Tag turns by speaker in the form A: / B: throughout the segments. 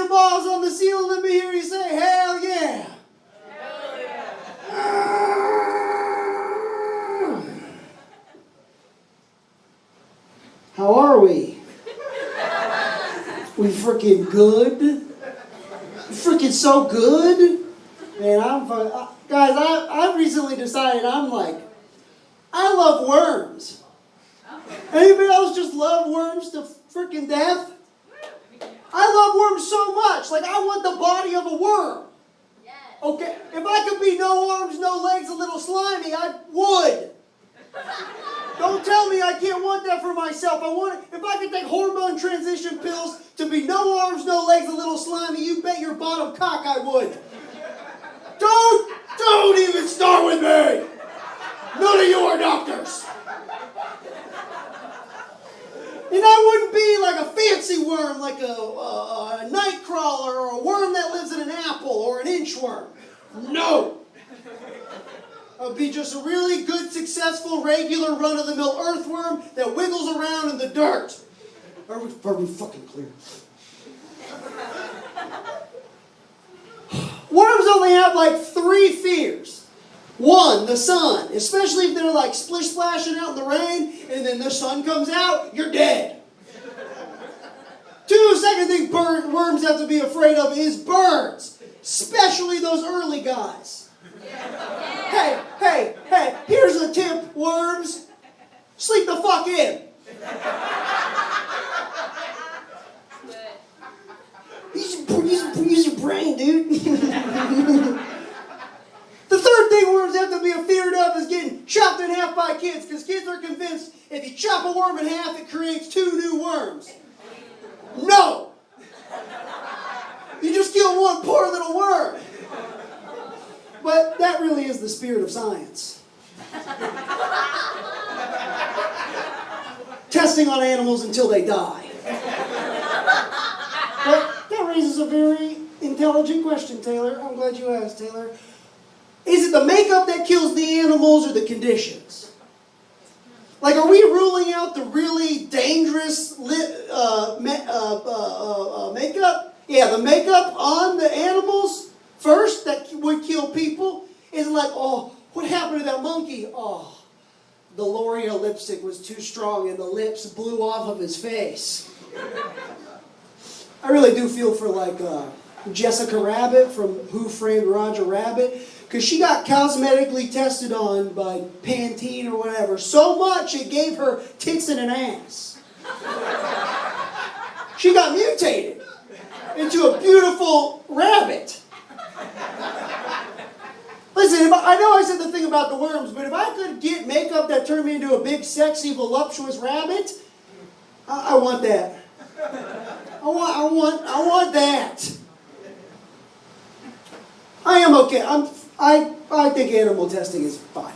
A: your balls on the ceiling. Let me hear you say, hell yeah.
B: Hell yeah.
A: How are we? We freaking good? Freaking so good? Man, guys, I've recently decided I love worms. Anybody else just love worms to freaking death? I love worms so much. Like, I want the body of a worm. Okay, if I could be no arms, no legs, a little slimy, I would. Don't tell me I can't want that for myself. If I could take hormone transition pills to be no arms, no legs, a little slimy, you bet your bottom cock I would. Don't even start with me. None of you are doctors. And I wouldn't be like a fancy worm, like a night crawler or a worm that lives in an apple or an inchworm. No. I would be just a really good, successful, regular, run-of-the-mill earthworm that wiggles around in the dirt. Are we fucking clear? Worms only have like 3 fears. 1, the sun, especially if they're like splish-splashing out in the rain, and then the sun comes out, you're dead. 2, second thing worms have to be afraid of is birds, especially those early guys. Hey, here's a tip, worms. Sleep the fuck in. Use your brain, dude. The third thing worms have to be afeared of is getting chopped in half by kids, because kids are convinced if you chop a worm in half, it creates 2 new worms. No! You just kill one poor little worm. But that really is the spirit of science. Testing on animals until they die. But that raises a very intelligent question, Taylor. I'm glad you asked, Taylor. Is it the makeup that kills the animals or the conditions? Like, are we ruling out the really dangerous makeup? Yeah, the makeup on the animals first that would kill people is like, oh, what happened to that monkey? Oh, the L'Oreal lipstick was too strong and the lips blew off of his face. I really do feel for like Jessica Rabbit from Who Framed Roger Rabbit, because she got cosmetically tested on by Pantene or whatever so much it gave her tits and an ass. She got mutated into a beautiful rabbit. Listen, I know I said the thing about the worms, but if I could get makeup that turned me into a big, sexy, voluptuous rabbit, I want that. I want that. I am okay. I think animal testing is fine.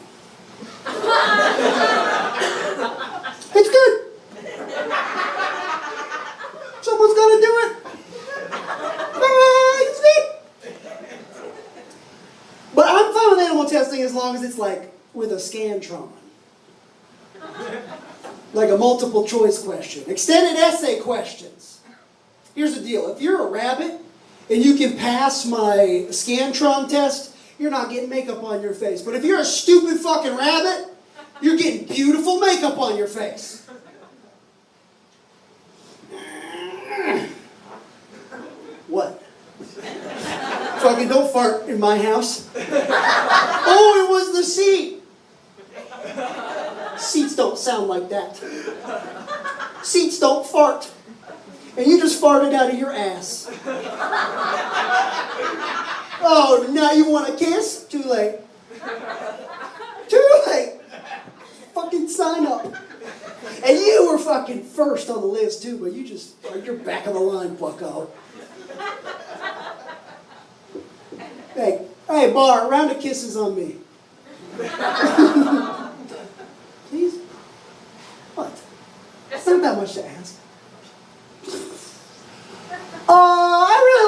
A: It's good. Someone's got to do it. It's good. But I'm fine with animal testing as long as it's like with a Scantron. Like a multiple choice question. Extended essay questions. Here's the deal. If you're a rabbit and you can pass my Scantron test, you're not getting makeup on your face. But if you're a stupid fucking rabbit, you're getting beautiful makeup on your face. What? Fucking don't fart in my house. Oh, it was the seat. Seats don't sound like that. Seats don't fart. And you just farted out of your ass. Oh, now you want a kiss? Too late. Too late. Fucking sign up. And you were fucking first on the list too, but you're back of the line, bucko. Hey, Bar, a round of kisses on me. Please? What? It's not that much to ask. I really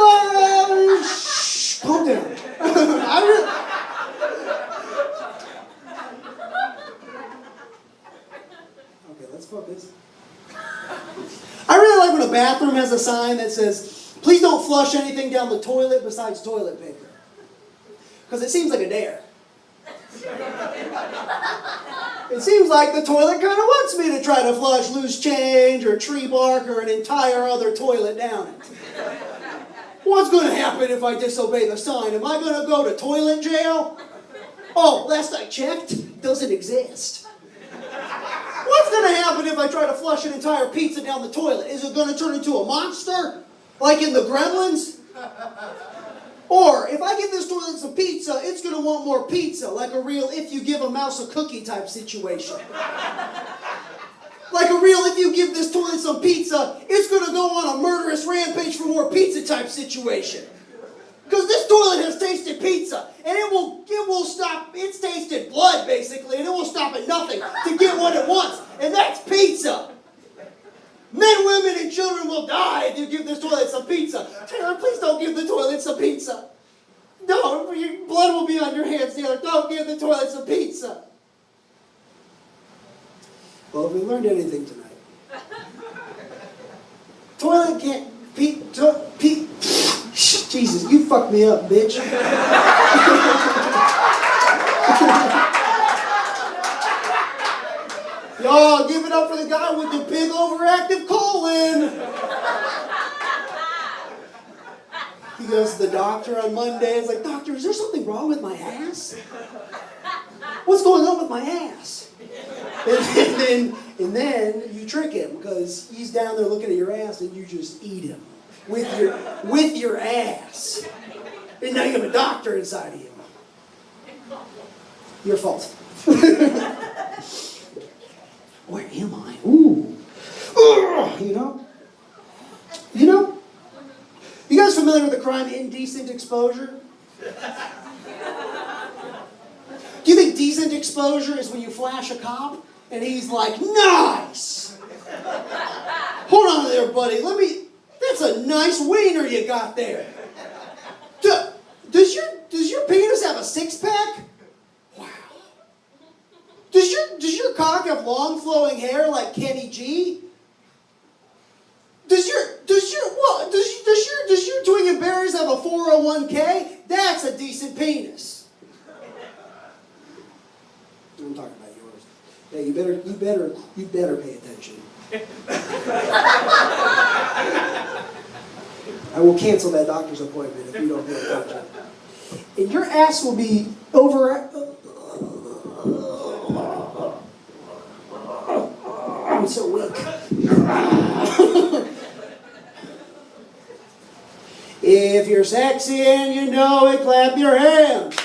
A: like... Shh, calm down. Okay, let's focus. I really like when a bathroom has a sign that says, please don't don't flush anything down the toilet besides toilet paper. Because it seems like a dare. It seems like the toilet kind of wants me to try to flush loose change or tree bark or an entire other toilet down it. What's going to happen if I disobey the sign? Am I going to go to toilet jail? Oh, last I checked, doesn't exist. What's going to happen if I try to flush an entire pizza down the toilet? Is it going to turn into a monster? Like in the Gremlins? Or, if I give this toilet some pizza, it's going to want more pizza, like a real if you give a mouse a cookie type situation. Like a real if you give this toilet some pizza, it's going to go on a murderous rampage for more pizza type situation. Because this toilet has tasted pizza, and it will stop, it's tasted blood basically, and it will stop at nothing to get what it wants, and that's pizza. Men, women, and children will die if you give this toilet some pizza. Taylor, please don't give the toilet some pizza. No, your blood will be on your hands, Taylor. Don't give the toilet some pizza. Well, if we learned anything tonight, toilet can't, Jesus, you fucked me up, bitch. Y'all, give it up for the guy with the big overactive colon. He goes to the doctor on Monday. It's like, doctor, is there something wrong with my ass? What's going on with my ass? And then you trick him because he's down there looking at your ass and you just eat him with your ass. And now you have a doctor inside of you. Your fault. Where am I? Ooh. You know? You guys familiar with the crime indecent exposure? Do you think decent exposure is when you flash a cop and he's like, nice! Hold on there, buddy. That's a nice wiener you got there. Does your penis have a six-pack? Wow. Does your cock have long flowing hair like Kenny G? Does your Twig and Berries have a 401k? That's a decent penis. I'm talking about yours. Yeah, you better pay attention. I will cancel that doctor's appointment if you don't pay attention. And your ass will be over. I'm so weak. If you're sexy and you know it, clap your hands.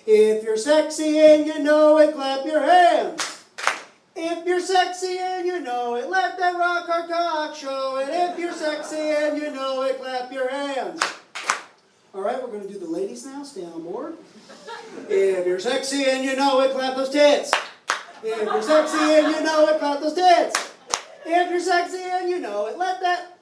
A: If you're sexy and you know it, clap your hands. If you're sexy and you know it, let that rock hard cock show it. If you're sexy and you know it, clap your hands. All right, we're going to do the ladies now. Stay on board. If you're sexy and you know it, clap those tits. If you're sexy and you know it, clap those tits. If you're sexy and you know it, let that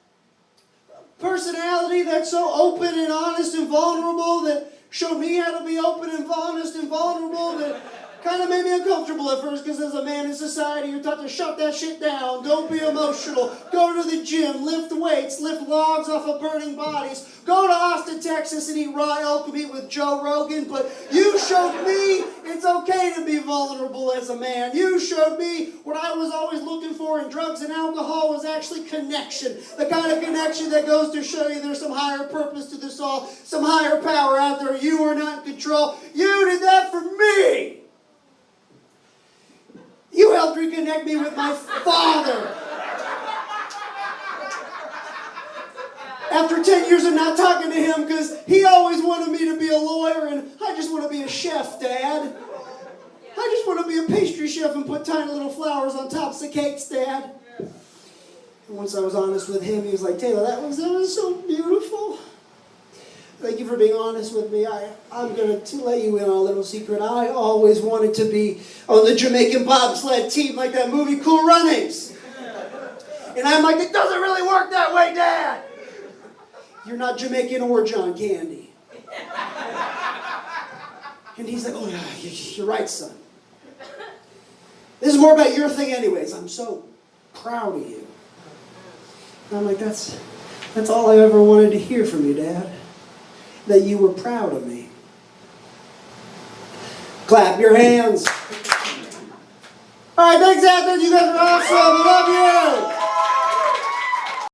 A: personality that's so open and honest and vulnerable that showed me how to be open and honest and vulnerable that kind of made me uncomfortable at first because as a man in society you're taught to shut that shit down, don't be emotional, go to the gym, lift weights, lift logs off of burning bodies, go to Austin, Texas and eat raw elk meat with Joe Rogan, but you showed me it's okay to be vulnerable as a man. You showed me what I was always looking for in drugs and alcohol was actually connection. The kind of connection that goes to show you there's some higher purpose to this all, some higher power out there. You are not in control. You did that for me. You helped reconnect me with my father. After 10 years of not talking to him because he always wanted me to be a lawyer and I just want to be a chef, Dad. I just want to be a pastry chef and put tiny little flowers on tops of cakes, Dad. And once I was honest with him, he was like, Taylor, that was so beautiful. Thank you for being honest with me. I'm going to let you in on a little secret. I always wanted to be on the Jamaican bobsled team like that movie Cool Runnings. And I'm like, it doesn't really work that way, Dad. You're not Jamaican or John Candy. And he's like, oh yeah, you're right, son. This is more about your thing anyways. I'm so proud of you. And I'm like, that's That's all I ever wanted to hear from you, Dad. That you were proud of me. Clap your hands. All right, thanks, Athens. You guys are awesome. I love you.